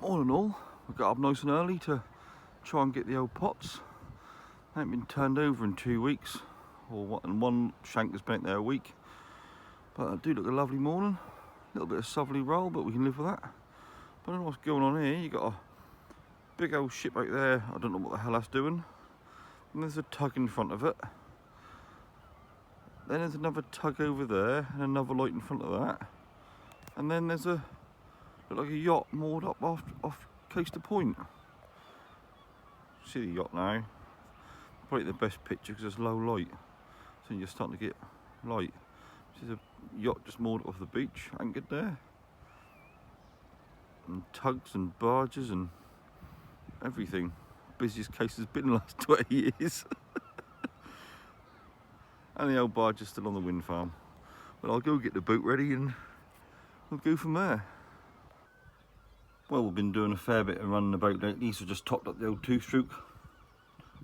all in all, we got up nice and early to try and get the old pots. They haven't been turned over in 2 weeks, and one shank has been out there a week. But it do look a lovely morning. A little bit of southerly roll, but we can live with that. But I don't know what's going on here. You got a big old ship out there. I don't know what the hell that's doing. And there's a tug in front of it. Then there's another tug over there, and another light in front of that. And then there's look like a yacht moored up off Coaster Point. See the yacht now. Probably the best picture because there's low light, so you're starting to get light. This is a yacht just moored off the beach, anchored there. And tugs and barges and everything. Busiest case has been in the last 20 years. And the old barge is still on the wind farm. But I'll go get the boat ready and we'll go from there. Well, we've been doing a fair bit of running the boat lately, so just topped up the old 2-stroke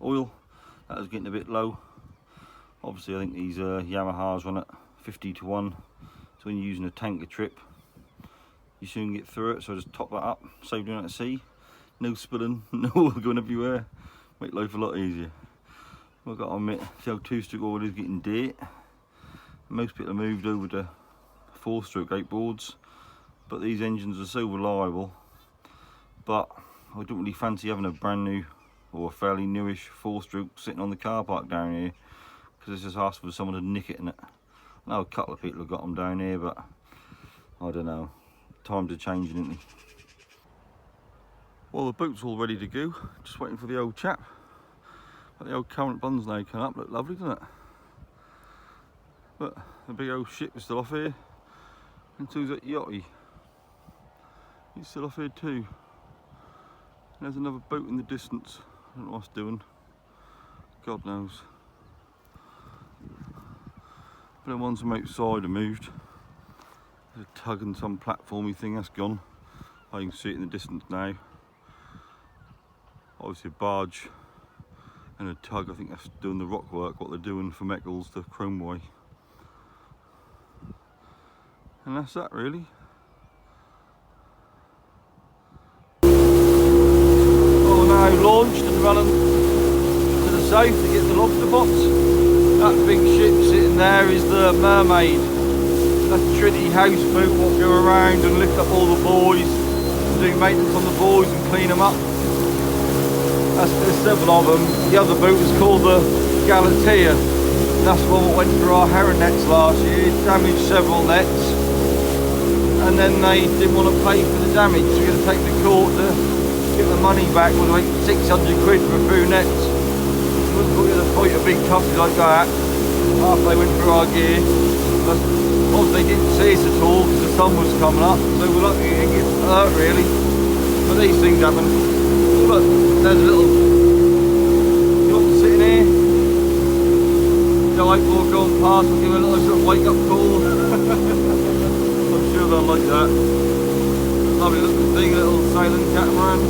oil. That was getting a bit low. Obviously I think these Yamahas run at 50 to 1. So when you're using a tanker trip, you soon get through it. So I just top that up, save doing it at sea. No spilling, no oil going everywhere. Make life a lot easier. I've got to admit, the old 2-stroke oil is getting dear. Most people have moved over to 4-stroke outboards, but these engines are so reliable. But I don't really fancy having a brand new or a fairly newish 4-stroke sitting on the car park down here, because it's just asked for someone to nick it in it. I know a couple of people have got them down here, but I don't know. Times are changing, isn't they? Well, the boat's all ready to go. Just waiting for the old chap. But the old current buns now come up. Look lovely, doesn't it? But the big old ship is still off here. And so's that yachty. He's still off here too. And there's another boat in the distance. I don't know what it's doing. God knows. But the ones from outside are moved. There's a tug and some platformy thing that's gone. I can see it in the distance now. Obviously a barge and a tug. I think that's doing the rock work, what they're doing from Eccles to Cromway. And that's that really. Well, we're now launched and running to the south to get the lobster pots. That big ship sitting there is the Mermaid. That's the Trinity houseboat what go around and lift up all the buoys and do maintenance on the buoys and clean them up. There's 7 of them. The other boat was called the Galatea. That's the one that went through our herring nets last year. It damaged several nets. And then they didn't want to pay for the damage, so we're going to take the court to get the money back. It was like 600 quid for a few nets. We wouldn't put in a fight a big tussle like that after they went through our gear. But obviously they didn't see us at all because the sun was coming up, so we're lucky we didn't get hurt really. But these things happen. Look, there's a little yacht sitting here. The outboard going past, we'll give it a little sort of wake up call. I'm sure they'll like that. Lovely looking thing, a little sailing catamaran.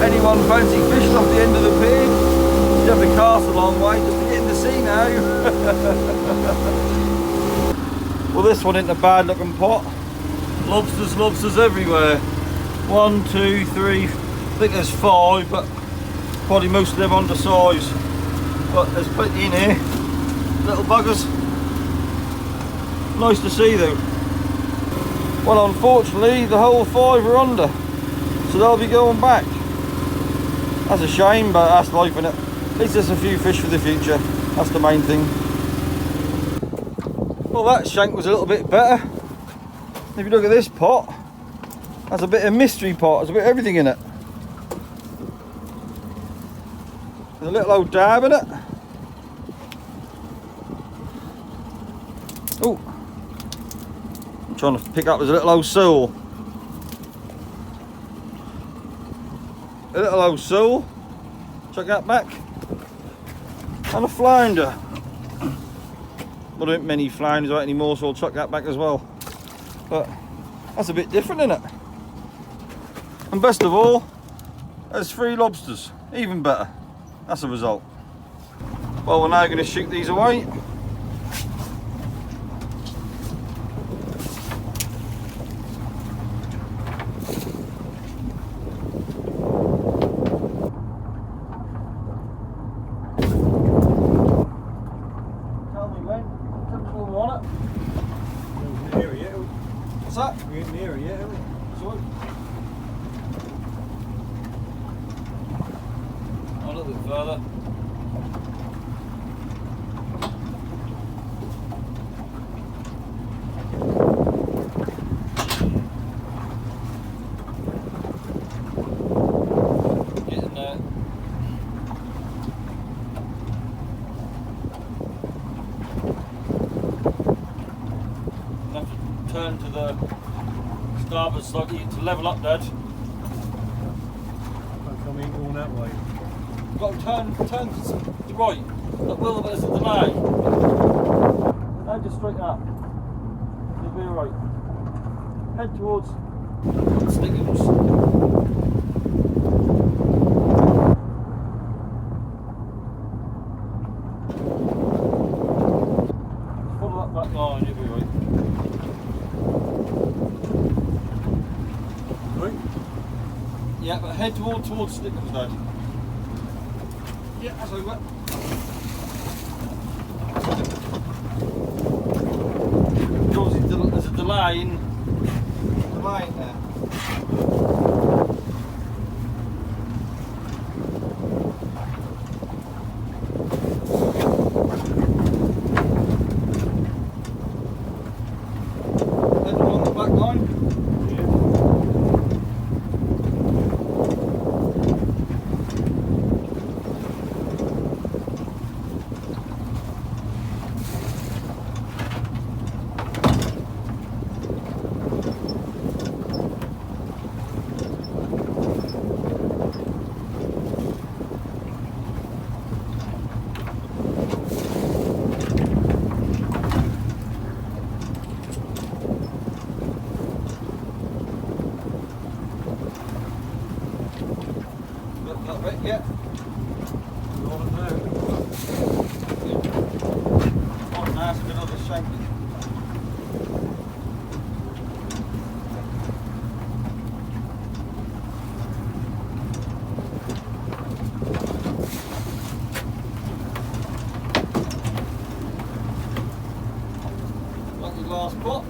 Anyone fancy fishing off the end of the pier? You have to cast a long way just to get in the sea now. Well, this one isn't a bad looking pot. Lobsters everywhere. 1, 2, 3, I think there's 5, but probably most of them undersized. But there's plenty in here. Little buggers. Nice to see though. Well, unfortunately the whole 5 are under, so they'll be going back. That's a shame, but that's life, innit? At least there's a few fish for the future. That's the main thing. Well, that shank was a little bit better. If you look at this pot, that's a bit of mystery pot. There's a bit of everything in it. There's a little old dab in it. Oh, I'm trying to pick up this little old sole. A little old sole. Chuck that back. And a flounder. Well, there aren't many flounders out anymore, so I'll chuck that back as well. But that's a bit different, isn't it? And best of all, there's 3 lobsters. Even better. That's the result. Well, we're now going to shoot these away. What's that? We ain't near it yet, have we? Sorry. A little bit further. Getting there. Have to turn to the starboard slightly to level up, Dad. Can't come in going that way. Got to turn to the right. Look, will there's a delay. No, just straighten up. You'll be alright. Head towards Stickles. Follow up that line, you'll be alright. Right? Yeah, but head towards Stickles, Dad. Yeah, that's over. Obviously, there's a delay in there. Head along the back line. That bit, yeah. On it now. Oh, nice, another shank. Lucky last pot.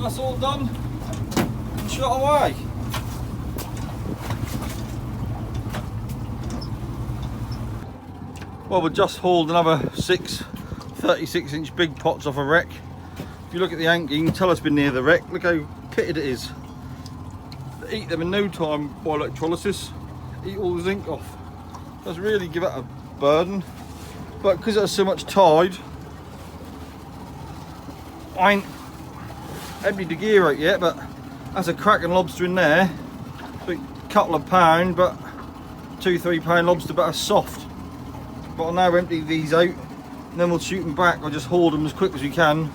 That's all done and shot away. Well, we've just hauled another 6 36-inch big pots off a wreck. If you look at the anchor, you can tell it's been near the wreck. Look how pitted it is. They eat them in no time by electrolysis, eat all the zinc off. Does really give it a burden, but because there's so much tide, I ain't emptied the gear out yet, but that's a cracking lobster in there. A couple of pound, but 2-3 pound lobster, but it's soft. But I'll now empty these out and then we'll shoot them back. I'll just haul them as quick as we can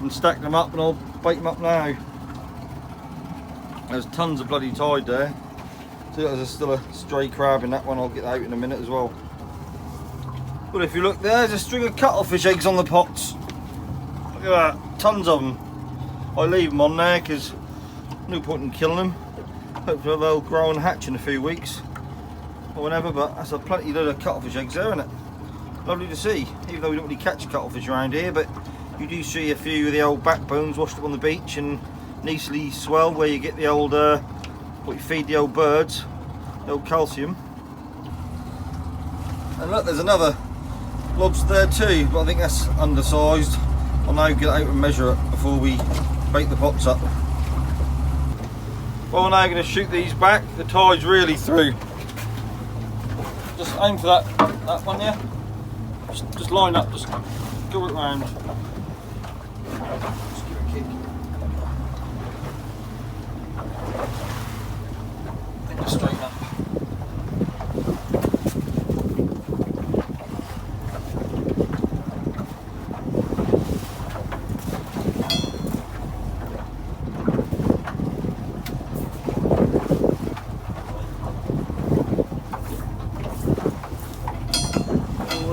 and stack them up, and I'll bait them up now. There's tons of bloody tide there. So there's still a stray crab in that one. I'll get that out in a minute as well. But if you look, there's a string of cuttlefish eggs on the pots. Look at that, tons of them. I leave them on there because no point in killing them. Hopefully they'll grow and hatch in a few weeks or whenever, but that's a plenty load of cuttlefish eggs there, isn't it? Lovely to see, even though we don't really catch cuttlefish around here, but you do see a few of the old backbones washed up on the beach and Neasley swell where you get the old, what you feed the old birds, the old calcium. And look, there's another lobster there too, but I think that's undersized. I'll now get out and measure it before we bait the pots up. Well, we're now going to shoot these back. The tide's really through. Just aim for that one, yeah. Just line up, just go it round. Just give it a kick. And just straighten up.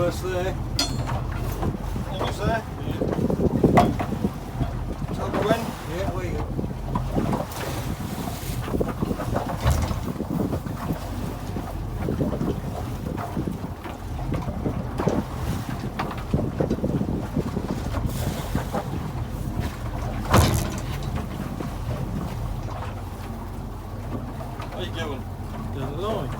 Almost there. Almost there. Yeah. Tell me when. Yeah, where you go? How you doing? Down the line.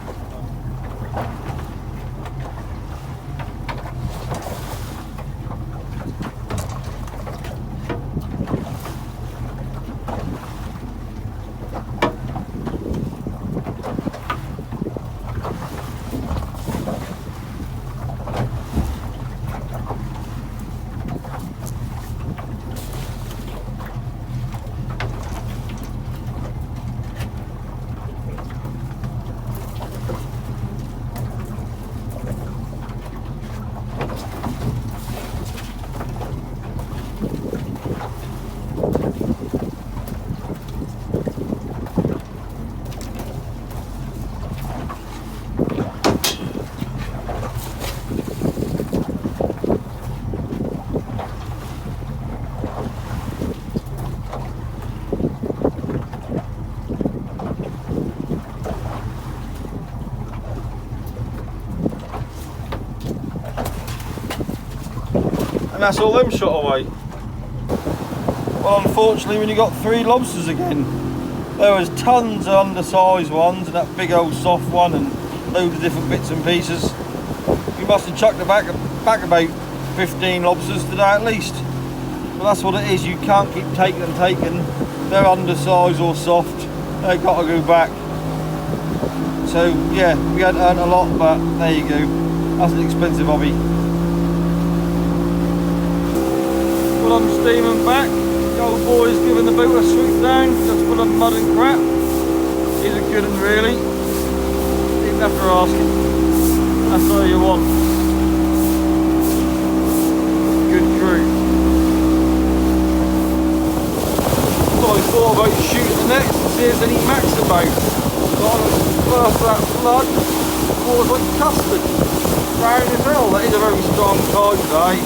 And that's all them shot away. Well, unfortunately, when you got 3 lobsters again, there was tons of undersized ones and that big old soft one and loads of different bits and pieces. We must have chucked back about 15 lobsters today at least. But that's what it is, you can't keep taking and taking. They're undersized or soft, they've got to go back. So yeah, we had earned a lot, but there you go. That's an expensive hobby. Well, I'm steaming back. The old boy's giving the boat a sweep down, just full of mud and crap. He's a good one really. Didn't have to ask him. That's all you want. Good crew. Well, I thought about shooting the nets and see if there's any max about. But first that flood, water's like custard. Brown as hell. That is a very strong tide today.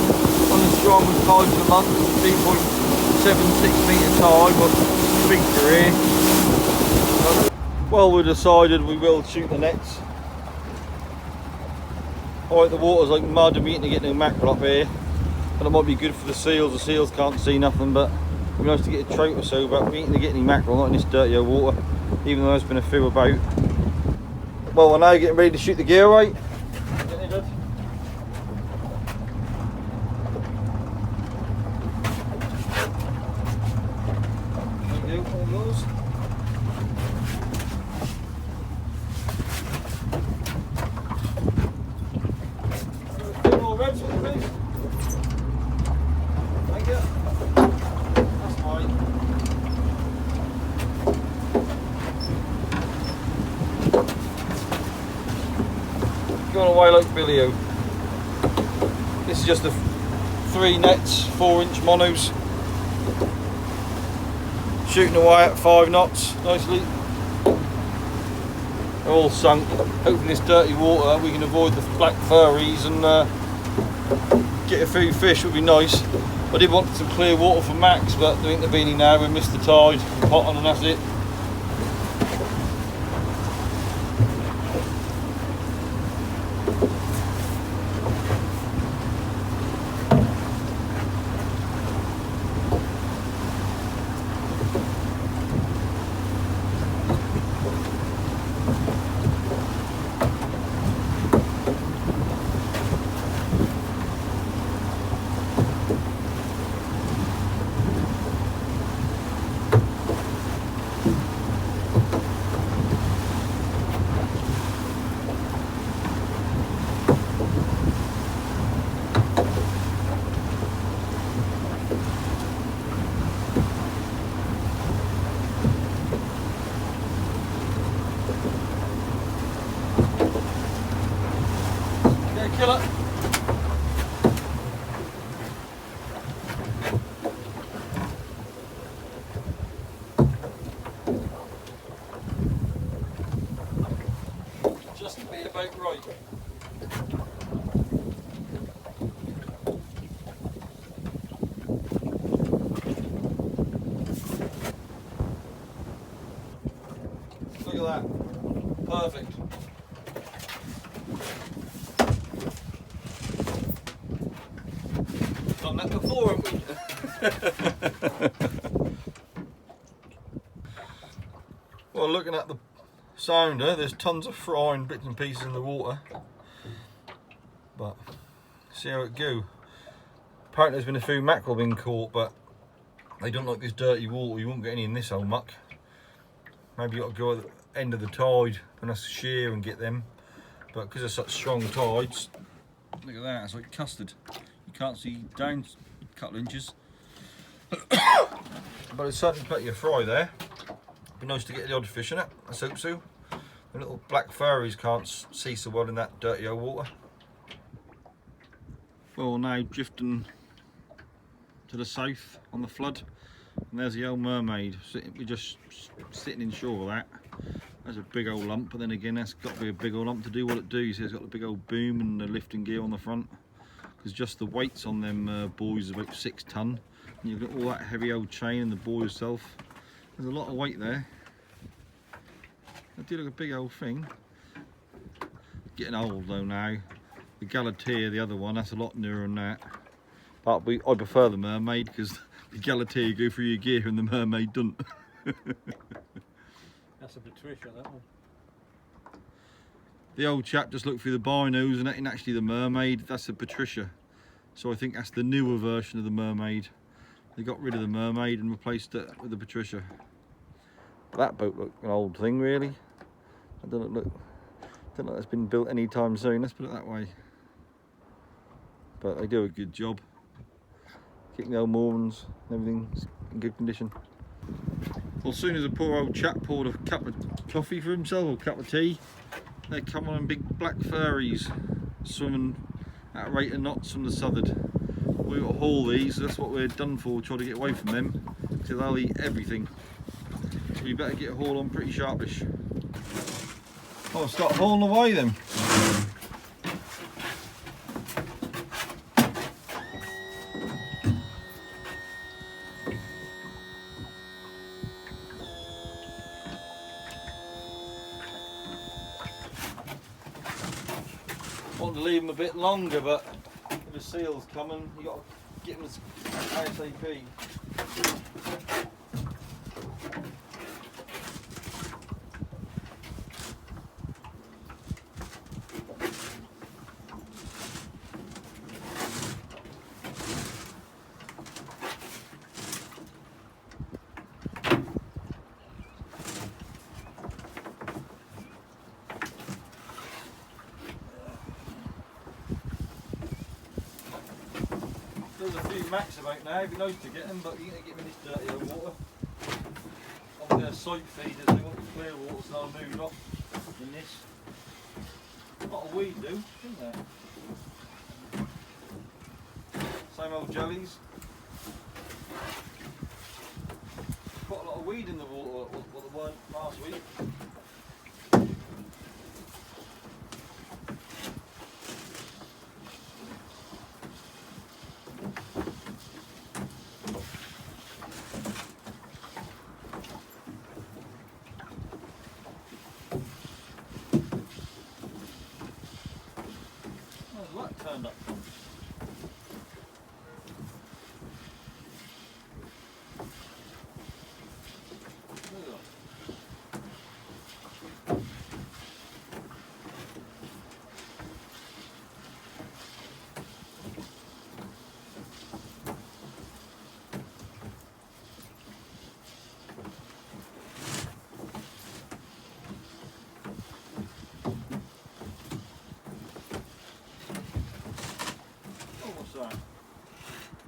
On the strongest tide of the month, 2.76 metre tide, but big for here. Well, we decided we will shoot the nets. Alright, the water's like mud and we ain't get no mackerel up here. But it might be good for the seals can't see nothing, but it'd be nice to get a trout or so, but we ain't gonna get any mackerel, not in this dirty old water, even though there's been a few about. Well, we're now getting ready to shoot the gear right. Going away like Billy-o. This is just the 3 nets, 4-inch monos. Shooting away at 5 knots nicely. They're all sunk. Hoping this dirty water we can avoid the black furries and get a few fish would be nice. I did want some clear water for Max, but there ain't the beanie now. We missed the tide. Hot on and that's it. Kill it. Just to be about right. Well, looking at the sounder, there's tons of frying bits and pieces in the water, but see how it go. Apparently there's been a few mackerel being caught, but they don't like this dirty water. You won't get any in this old muck. Maybe you got to go at the end of the tide and have to shear and get them, but because there's such strong tides, look at that, it's like custard. You can't see down a couple of inches. But there's certainly plenty of fry there. Be nice to get the odd fish in it, I hope so. The little black furries can't see so well in that dirty old water. Well, now drifting to the south on the flood, and there's the old mermaid. We're just sitting in shore of that. There's a big old lump, but then again that's got to be a big old lump to do what it do. See, it's got the big old boom and the lifting gear on the front, because just the weights on them buoys is about 6 ton, and you've got all that heavy old chain and the buoy itself. There's a lot of weight there. It did look a big old thing. Getting old though now. The Galatea, the other one, that's a lot newer than that. But I prefer the mermaid, because the Galatea go through your gear and the mermaid doesn't. That's a Patricia, that one. The old chap just looked through the binos and that ain't actually the mermaid, that's the Patricia. So I think that's the newer version of the mermaid. They got rid of the mermaid and replaced it with the Patricia. But that boat looked an old thing really. I don't know it's been built anytime soon, let's put it that way. But they do a good job. Keeping the old moorings and everything's in good condition. Well, as soon as a poor old chap poured a cup of coffee for himself or a cup of tea, they come on big black furries swimming at a rate of knots from the southern. We've got to haul these, that's what we're done for, try to get away from them, because they'll eat everything. So we better get a haul on pretty sharpish. I'll start hauling away then. Want to leave them a bit longer, but with the seals coming, you got to get them as ASAP. There's a few max about now, it'd be nice to get them, but you ain't get them in this dirty old water. On their sight feeders, they want the clear water, so they'll move off in this. A lot of weed do, isn't there? Same old jellies. Quite a lot of weed in the water, what there weren't last week. Turned up from.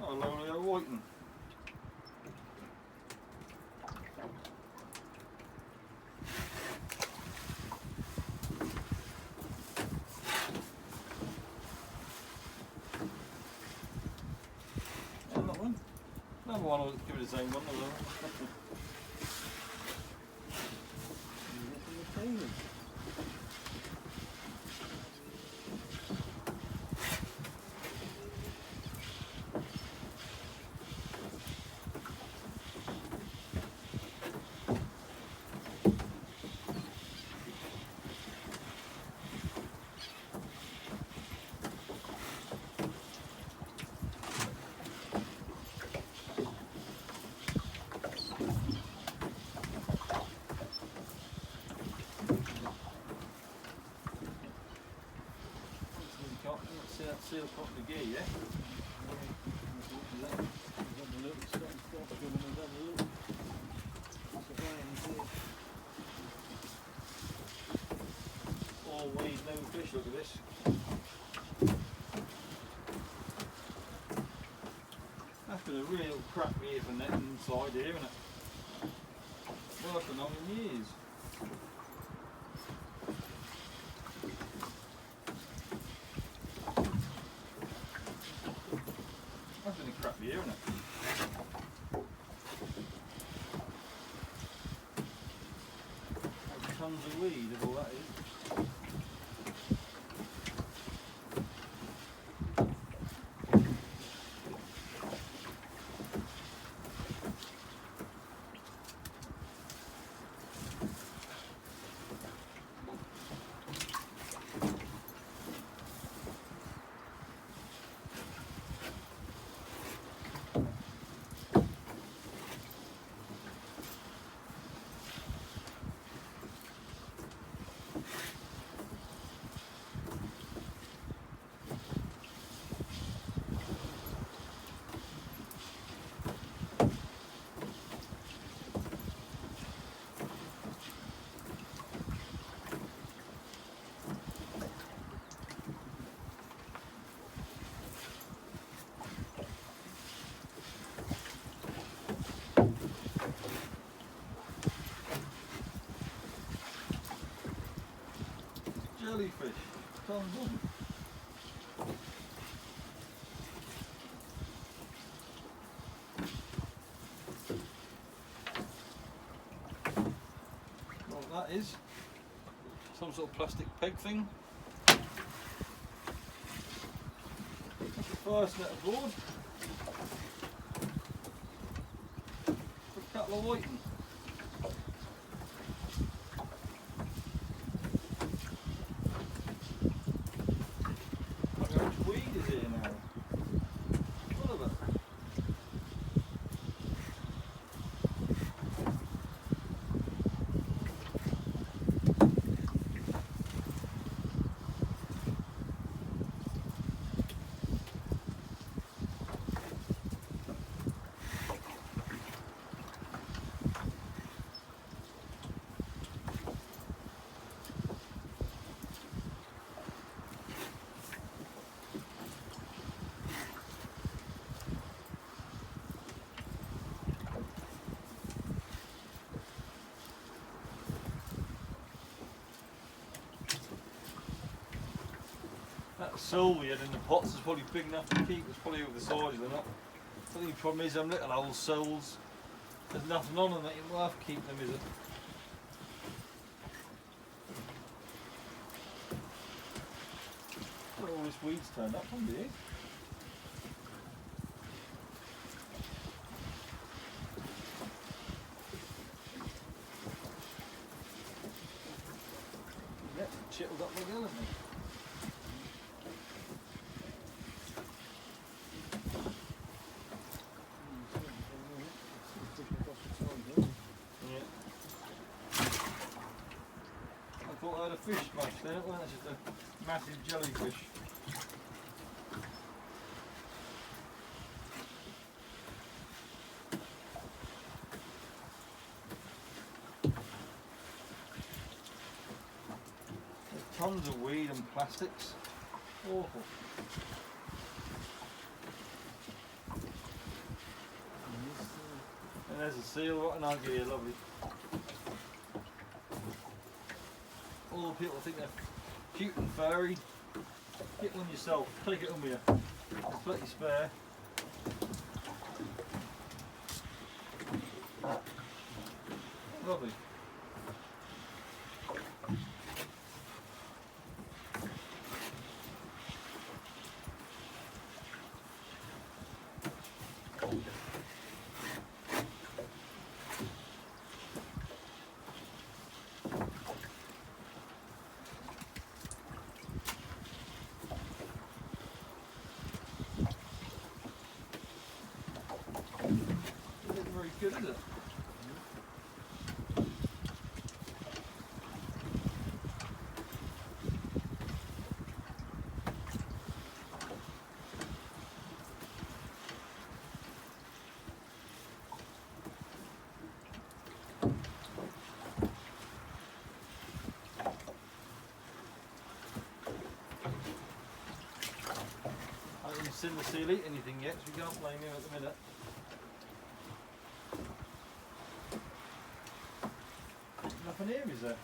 Oh, lovely old whiting. Another one. Another one, I'll give it the same one. see that seal properly gear, yeah? All weed, no fish, look at this. That's been a real crap year for net inside here, isn't it? Working on in years. That's been a crap year, isn't it? There's tons of weed of all that is. Jellyfish, tons of them. What that is, some sort of plastic peg thing. That's the first net aboard. A couple of whiting. That sole we had in the pots is probably big enough to keep. It's probably over the size of them. The only problem is them little old soles. There's nothing on them that ain't worth keeping them, is it? Got all this weeds turned up on here. Yeah, chittled up like hell, haven't they? I thought I had a fish smash there, well that's just a massive jellyfish. There's tons of weed and plastics. Awful. And there's a seal, what an idea here, lovely. All the people think they're cute and furry. Get one yourself, take it on with you. There's plenty spare. Lovely. Very good, is it? seen the seal eat anything yet, so we can't blame him at the minute. Nothing here, is there?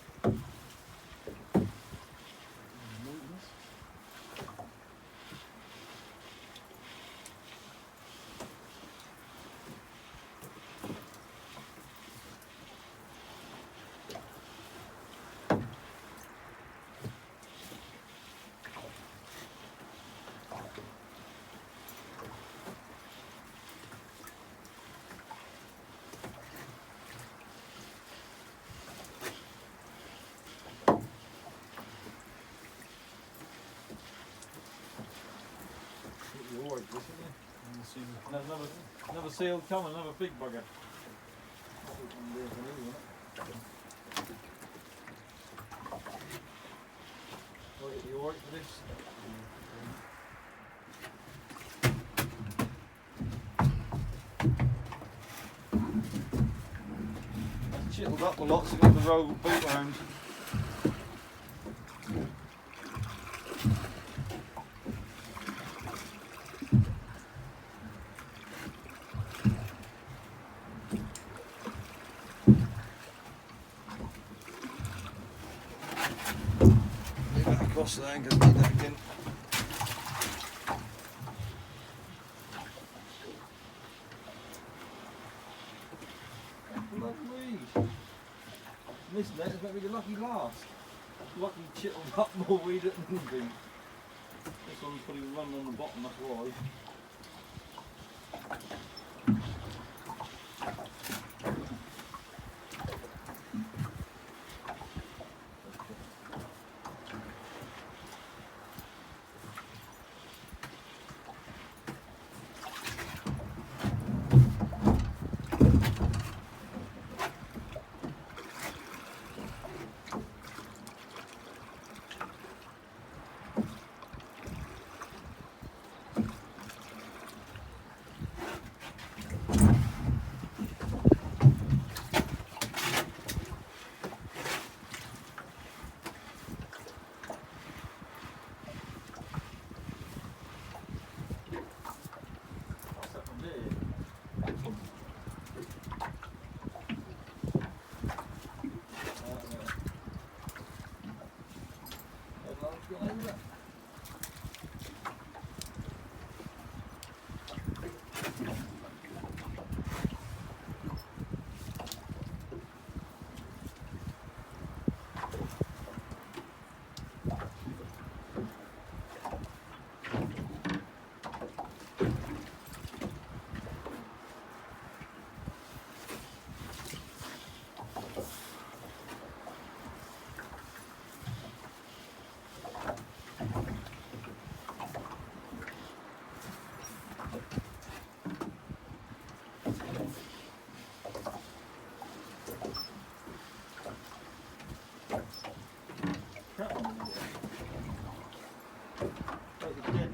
Another seal coming, another big bugger. Are you alright for this? That's chittled up a lot, so you've got the roll boot around. Across there and get that again. Lovely. This net is going to be the lucky last. Lucky chittled up more weed than anything. This one's probably run on the bottom, that's why.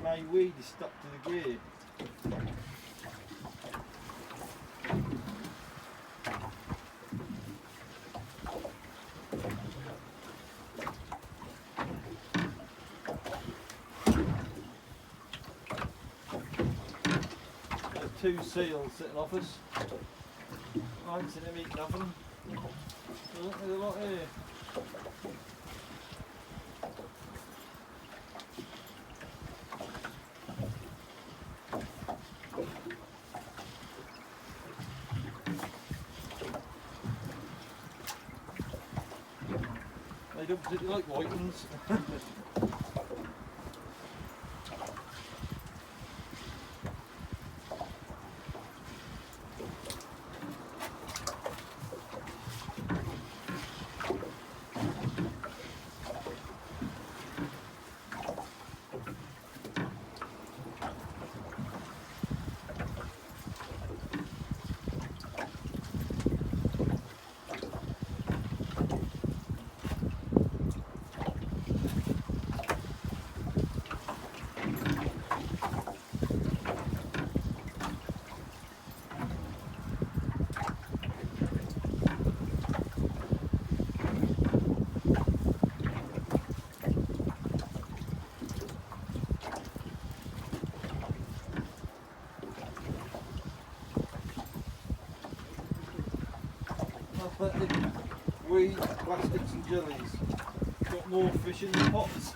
My weed is stuck to the gear. There's 2 seals sitting off us. I haven't seen them eat nothing. Look, there's a lot here. They don't particularly like white ones. weed, plastics and jellies. Got more fish in the pots.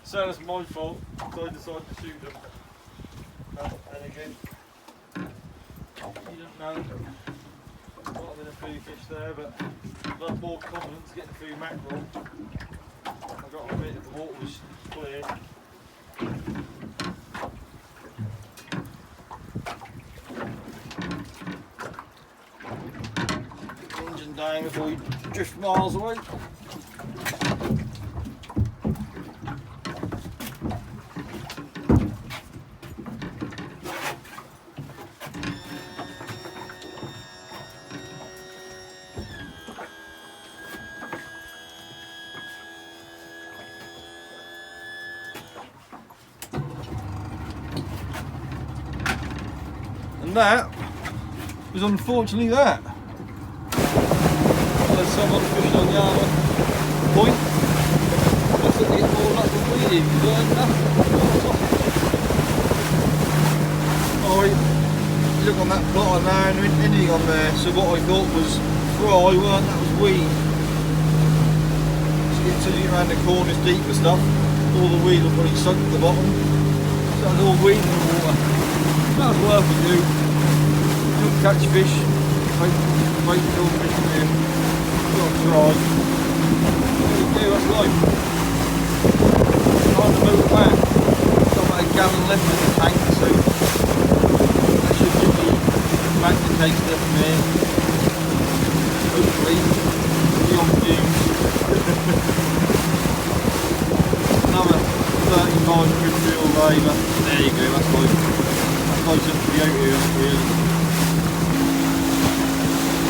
So that's my fault, so I decided to shoot them. And again, you don't know, might have been a few fish there, but I had more confidence getting a few mackerel. I got to admit, the water was clear. Engine down before we drift miles away. And that was unfortunately that. There's someone fishing on the other point. Looks like they get more luck than we did. We learned nothing. Alright, look on that plotter now and there isn't anything on there. So what I thought was fry weren't, that was weed. So until you get around the corners deep and stuff, all the weed will probably sunk to the bottom. So it's all weed in the water. That's worth it, do. Don't catch fish, wait until the fish come in. You've got to try. There you go, that's life. Trying to move around. Got about a gallon left in the tank, so that should give me back the taste left from here. Hopefully, beyond fumes. Another 35 quid fuel labour. There you go, that's life. Close up to the out here, really.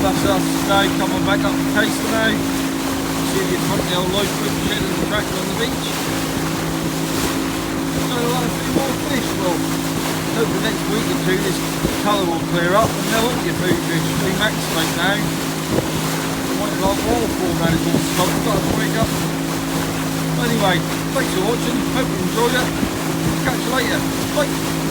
That's us today, coming back up the case now. See the front of the old lifeboat shed and the tractor on the beach. So I'll have a few more fish. Well, hope the next week or two this colour will clear up and there won't be a food fish. It'll be max right now. It might be like waterfall now, it's all stopped. We've got to wake up. Anyway, thanks for watching. Hope you enjoyed it. Catch you later. Bye.